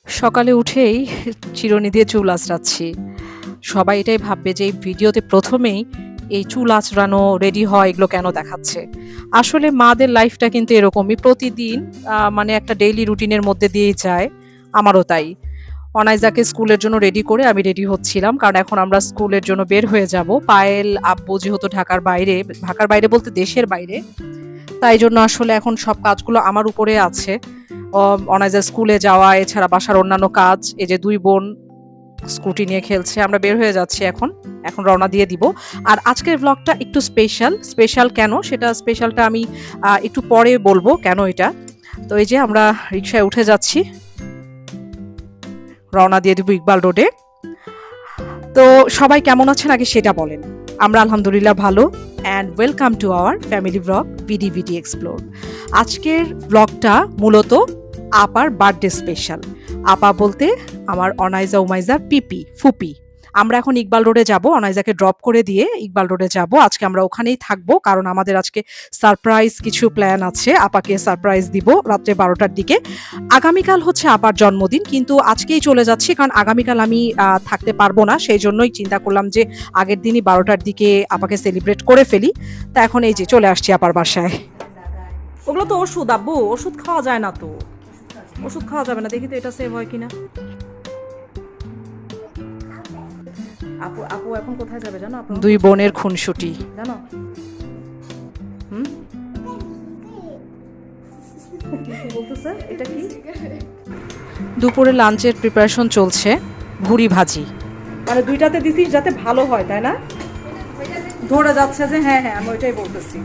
সকালে উঠেই চিরুনি দিয়ে চুল আঁচড়াচ্ছি। সবাই এটাই ভাববে যে এই ভিডিওতে প্রথমেই এই চুল আঁচড়ানো, রেডি হওয়া এগুলো কেন দেখাচ্ছে? আসলে মাদের লাইফটা কিন্তু এরকমই। প্রতিদিন মানে একটা ডেইলি রুটিনের মধ্যে দিয়েই যায়। আমারও তাই। অনাইজাকে স্কুলের জন্য রেডি করে আমি রেডি হচ্ছিলাম। কারণ এখন আমরা স্কুলের জন্য বের হয়ে যাব। পায়েল আব্বু যেহেতু ঢাকার বাইরে বলতে দেশের বাইরে। তাই জন্য আসলে এখন সব কাজগুলো আমার উপরে আছে। অনাইজার স্কুলে যাওয়া, এছাড়া বাসার অন্যান্য কাজ। এই যে ২ বোন স্কুটি নিয়ে খেলছে। আমরা বের হয়ে যাচ্ছি এখন। এখন রওনা দিয়ে দিব। আর আজকের ভ্লগটা একটু স্পেশাল। স্পেশাল কেন? স্পেশালটা আমি একটু পরে বলবো কেন এটা। তো এই যে আমরা রিকশায় উঠে যাচ্ছি। রওনা দিয়ে দিব ইকবাল রোডে। তো সবাই কেমন আছেন আগে সেটা বলেন। আমরা আলহামদুলিল্লাহ ভালো। And welcome to our family vlog ভিডি এক্সপ্লোর। আজকের ব্লগটা মূলত আপার বার্থডে স্পেশাল। আপা বলতে আমার অনাইজা উমাইজার ফুপি। আমরা এখন ইকবাল রোডে যাব, অনাইজাকে ড্রপ করে দিয়ে ইকবাল রোডে যাব। আজকে আমরা ওখানেই থাকবো কারণ আমাদের আজকে সারপ্রাইজ কিছু প্ল্যান আছে। আপাকে সারপ্রাইজ দিব রাত্রে 12টার দিকে। আগামীকাল হচ্ছে আপার জন্মদিন, কিন্তু আজকেই চলে যাচ্ছি কারণ আগামীকাল আমি থাকতে পারবো না। সেই জন্যই চিন্তা করলাম যে আগের দিনই 12টার দিকে আপাকে সেলিব্রেট করে ফেলি। তা এখন এই যে চলে আসছি আপার বাসায়। ওগুলো তো ওষুধ আব্বু, ওষুধ খাওয়া যায় না তো। ওষুধ খাওয়া যাবে না, দেখি তো এটা সেভ হয় কিনা। আপু আপু এখন কোথায় যাবে জানো? আপু 2 বোনের খুনসুটি জানো। বলতেছে এটা কি? দুপুরে লাঞ্চের প্রিপারেশন চলছে। ভুড়ি ভাজি, মানে 2টাতে দিছিস যাতে ভালো হয়, তাই না? ধরে যাচ্ছে যে হ্যাঁ হ্যাঁ, আমি ওইটাই বলতেছি।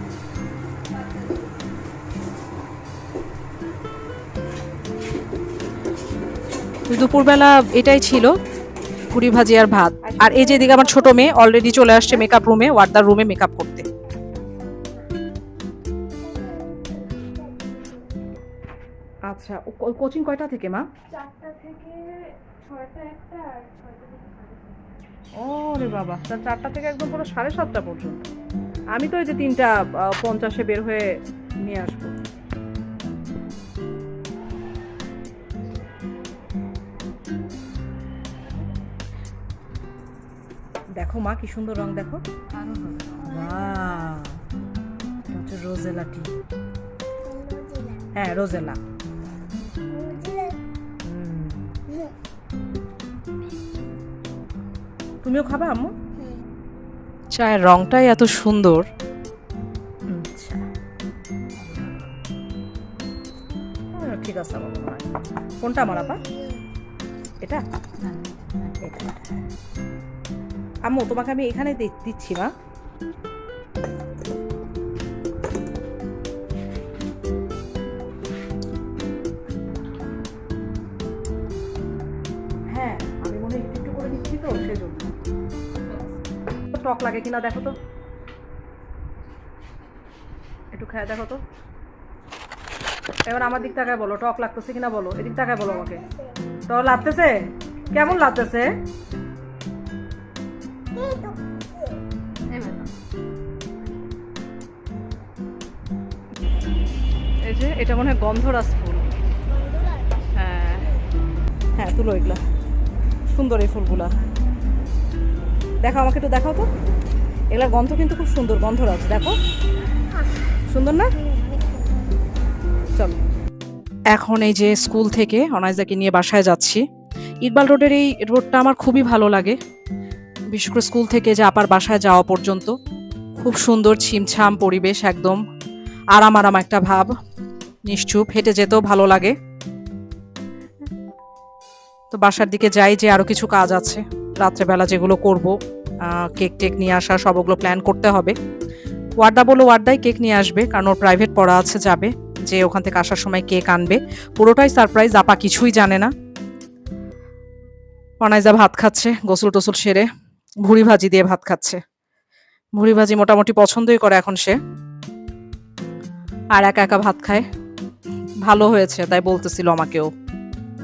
দুপুরবেলা এটাই ছিল, ভুড়ি ভাজি আর ভাত। আর এই যে এদিকে আমার ছোট মেয়ে অলরেডি চলে আসছে মেকআপ রুমে, ওয়ার্দার রুমে মেকআপ করতে। আচ্ছা, কোচিং কয়টা থেকে মা? 4টা থেকে 6টা একটা আর 6টা থেকে 7:30। ওরে বাবা, 4টা থেকে একদম পুরো 7:30 পর্যন্ত। আমি তো এই যে 3:50 বের হয়ে নিয়ে আসবো। দেখো মা কি সুন্দর রং, দেখো। এটা হচ্ছে রোজেলা টি। হ্যাঁ রোজেলা। তুমিও খাবা আম্মু? চায়ের রংটাই এত সুন্দর। আচ্ছা ঠিক আছে বাবা। কোনটা আমার আপা? এটা আম্মু তোমাকে আমি এখানে দিচ্ছি মা। হ্যাঁ আমি মনে একটু একটু করে দিচ্ছি তো সেজন্য। টক লাগে কিনা দেখো তো, একটু খেয়ে দেখো তো। এবার আমার দিক তাকায় বলো টক লাগতেছে কিনা বলো, এদিক তাকায় বলো আমাকে। টক লাগতেছে? কেমন লাগতেছে? এই যে এটা মনে হয় গন্ধরাজ ফুল। হ্যাঁ হ্যাঁ তুলো, এগুলা সুন্দর এই ফুলগুলা। দেখো আমাকে একটু দেখাও তো। এগুলার গন্ধ কিন্তু খুব সুন্দর, গন্ধরাজ। দেখো সুন্দর না? চলো এখন এই যে স্কুল থেকে অনাইজাকে নিয়ে বাসায় যাচ্ছি। ইকবাল রোডের এই রোডটা আমার খুবই ভালো লাগে, বিশেষ করে স্কুল থেকে যে আপার বাসায় যাওয়া পর্যন্ত। খুব সুন্দর ছিমছাম পরিবেশ, একদম আরাম একটা ভাব, নিশ্চুপ, হেঁটে যেতেও ভালো লাগে। তো বাসার দিকে যাই, যে আরো কিছু কাজ আছে রাত্রেবেলা যেগুলো করব। কেক টেক নিয়ে আসা, সব ওগুলো প্ল্যান করতে হবে। ওয়ার্দা বলো ওয়ার্দাই কেক নিয়ে আসবে, কারণ ওর প্রাইভেট পড়া আছে, যাবে যে ওখান থেকে আসার সময় কেক আনবে। পুরোটাই সারপ্রাইজ, আপা কিছুই জানে না। অনাইজা ভাত খাচ্ছে গোসল টোসল সেরে, ভুড়ি ভাজি দিয়ে ভাত খাচ্ছে। ভুড়ি ভাজি মোটামুটি পছন্দই করে এখন সে, আর একা একা ভাত খায়। ভালো হয়েছে তাই বলতেছিল আমাকেও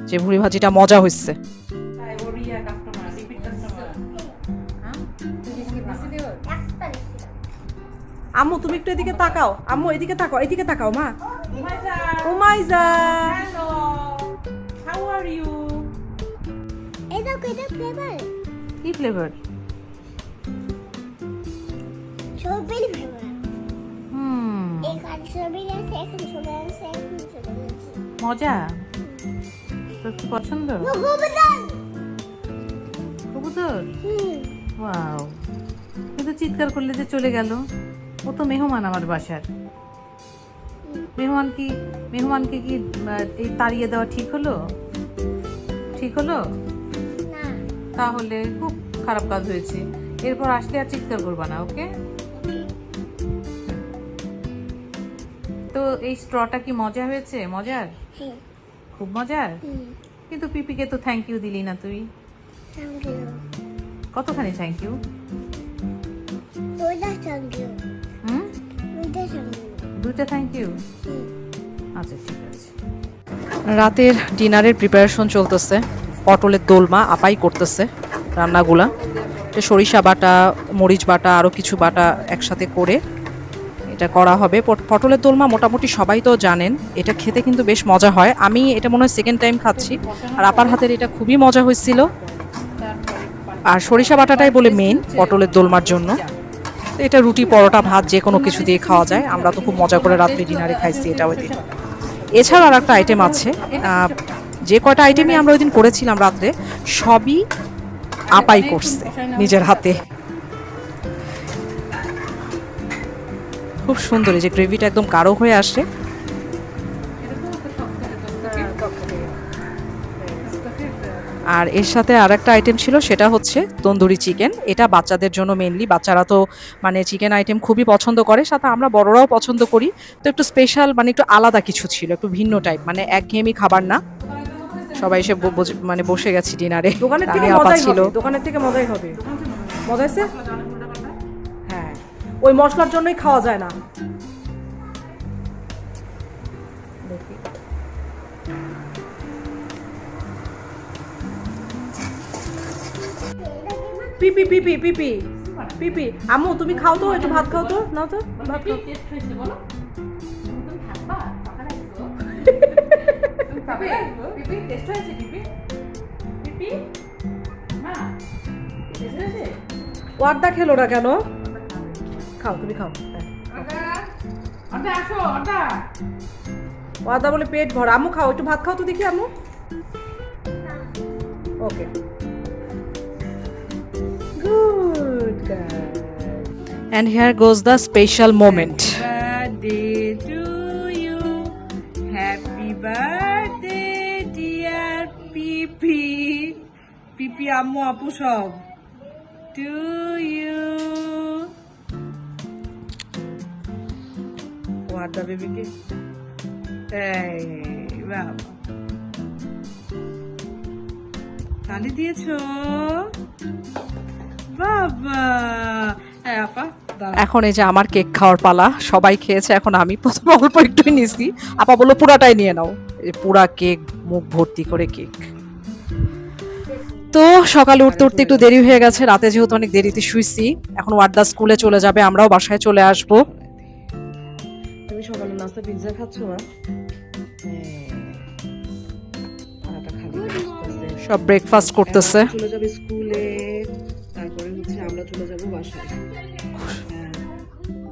যে ভুড়ি ভাজিটা মজা হয়েছে। আম্মু তুমি একটু এদিকে তাকাও, আম্মু এদিকে তাকাও, এদিকে তাকাও মা। Umaiza, hello, how are you? এটা ফ্লেভার কি ফ্লেভার? স্ট্রবেরি ফ্লেভার হুম, এখানে স্ট্রবেরি আছে এখানে স্ট্রবেরি আছে এখানে স্ট্রবেরি আছে মজা। তোর কি পছন্দ? গোবদান কবুতর? ওয়াও, কিন্তু চিৎকার করলে যে চলে গেল। ও তো মেহমান আমার বাসার। মেহমানকে কি এই তাড়িয়ে দেওয়া ঠিক হলো? ঠিক হলো? না তাহলে খুব খারাপ কাজ হয়েছে। এরপর আসলে আর চিৎকার করবা না, ওকে? তো এই স্ট্রটা কি মজা হয়েছে? মজার? হ্যাঁ খুব মজার। কিন্তু পিপিকে তো থ্যাংক ইউ দিলি না তুই। থ্যাংক ইউ কতখানি থ্যাংক ইউ? দুইটা থ্যাংক ইউ হুম, দুইটা থ্যাংক ইউ দুটা থ্যাংক ইউ। আচ্ছা ঠিক আছে। রাতের ডিনারের প্রিপারেশন চলতেছে। পটলের দোলমা আপাই করতেছে রান্নাগুলা। এটা সরিষা বাটা, মরিচ বাটা, আরও কিছু বাটা একসাথে করে এটা করা হবে। পটলের দোলমা মোটামুটি সবাই তো জানেন, এটা খেতে কিন্তু বেশ মজা হয়। আমি এটা মনে হয় সেকেন্ড টাইম খাচ্ছি, আর আপার হাতের এটা খুবই মজা হয়েছিল। আর সরিষা বাটাটাই বলে মেইন পটলের দোলমার জন্য। তো এটা রুটি, পরোটা, ভাত যে কোনো কিছু দিয়ে খাওয়া যায়। আমরা তো খুব মজা করে রাত্রে ডিনারে খাইছি এটা ওই দিন। এছাড়া আর একটা আইটেম আছে, যে কয়টা আইটেমই আমরা ওই দিন করেছিলাম রাত্রে, সবই আপাই করছে নিজের হাতে। খুব সুন্দর, এই যে গ্রেভিটা একদম গাঢ় হয়ে আসে। আর এর সাথে আর একটা আইটেম ছিল, সেটা হচ্ছে তন্দুরি চিকেন। এটা বাচ্চাদের জন্য মেইনলি, বাচ্চারা তো মানে চিকেন আইটেম খুবই পছন্দ করে, সাথে আমরা বড়রাও পছন্দ করি। তো একটু স্পেশাল, মানে একটু আলাদা কিছু ছিল, একটু ভিন্ন টাইপ, মানে একঘেয়েমি খাবার না। সবাই এসে মানে বসে গেছি ডিনারে। দোকানের থেকে মজাই হবে, দোকানের থেকে মজাই হবে। মজা হয়েছে? হ্যাঁ, ওই মশলার জন্যই খাওয়া যায় না। পিপি পিপি পিপি পিপি আম্মু তুমি খাও তো, একটু ভাত খাও তো, নাও তো ভাত খাও। ওয়ার্দা খেলো না কেন? খাও, তুমি খাও। ওয়ার্দা বলে পেট ভরা। আম্মু খাও, একটু ভাত খাও তো দেখি আম্মু। Okay, good girl. And here goes the special moment. Birthday to you, happy birthday dear পিপি। পিপি আম্মু আপু সব to you. ওয়ার্দা বেবিকে এই বাবা তালি দিয়েছো বাবা। হ্যাঁ আপা দাও। এখন এই যে আমার কেক খাওয়ার পালা। সবাই খেয়েছে, এখন আমি প্রথম অল্প একটুই নিছি। আপা বললো পুরাটাই নিয়ে নাও। এই পুরা কেক, মুখ ভর্তি করে কেক। তো সকালে উঠতে উঠতে একটু দেরি হয়ে গেছে, রাতে যেহেতু অনেক দেরিতে শুইছি। এখন ওয়ার্দা স্কুলে চলে যাবে, আমরাও বাসায় চলে আসবো। তুমি সকালে নাস্তা পিৎজা খাচ্ছ না? সব ব্রেকফাস্ট করতেছে। চলে যাবে স্কুলে, তারপরে হচ্ছে আমরা চলে যাব বাসায়।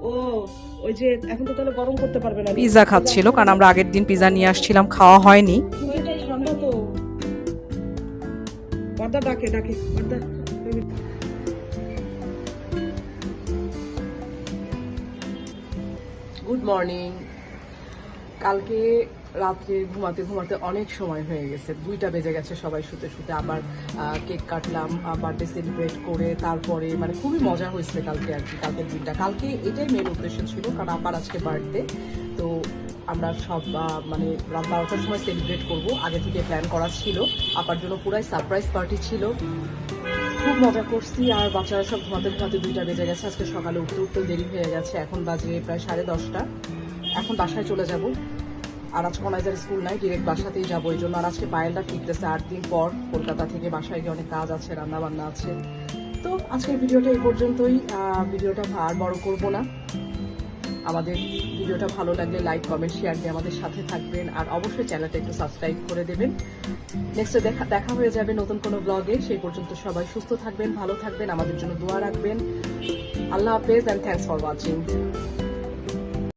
ও ওই যে এখন তো তাহলে গরম করতে পারবে না। পিৎজা খাচ্ছিল, কারণ আমরা আগের দিন পিৎজা নিয়ে আসছিলাম, খাওয়া হয়নি। ঠান্ডা তো। পর্দা ডাকে ডাকে পর্দা। Good morning. কালকে রাত্রে ঘুমাতে ঘুমাতে অনেক সময় হয়ে গেছে, 2টা বেজে গেছে সবাই শুতে শুতে। আবার কেক কাটলাম, বার্থডে সেলিব্রেট করে তারপরে মানে খুবই মজা হয়েছে কালকে আর কি। কালকের দিনটা, কালকে এটাই মেন উদ্দেশ্য ছিল, কারণ আপার আজকে বার্থডে। তো আমরা সব মানে রাত 12টার সময় সেলিব্রেট করব, আগে থেকে প্ল্যান করা ছিল। আপার জন্য পুরাই সারপ্রাইজ পার্টি ছিল, খুব মজা করছি। আর বাচ্চারা সব ঘুমাতে ঘুমাতে 2টা বেজে গেছে। আজকে সকালে উঠতে উঠতেও দেরি হয়ে গেছে, এখন বাজে প্রায় 10:30। এখন বাসায় চলে যাব। আর আজকে অনাইজার স্কুল নাই, ডিরেক্ট বাসাতেই যাবো। এই জন্য আর আজকে পায়েলটা ফিরতেছে 8 দিন পর কলকাতা থেকে। বাসায় গিয়ে অনেক কাজ আছে, রান্না বান্না আছে। তো আজকের ভিডিওটা এই পর্যন্তই। ভিডিওটা আর বড় করব না। আমাদের ভিডিওটা ভালো লাগলে লাইক কমেন্ট শেয়ার দিয়ে আমাদের সাথে থাকবেন, আর অবশ্যই চ্যানেলটা একটু সাবস্ক্রাইব করে দেবেন। নেক্সটে দেখা হয়ে যাবে নতুন কোনো ব্লগে। সেই পর্যন্ত সবাই সুস্থ থাকবেন, ভালো থাকবেন, আমাদের জন্য দোয়া রাখবেন। আল্লাহ হাফেজ অ্যান্ড থ্যাঙ্কস ফর ওয়াচিং।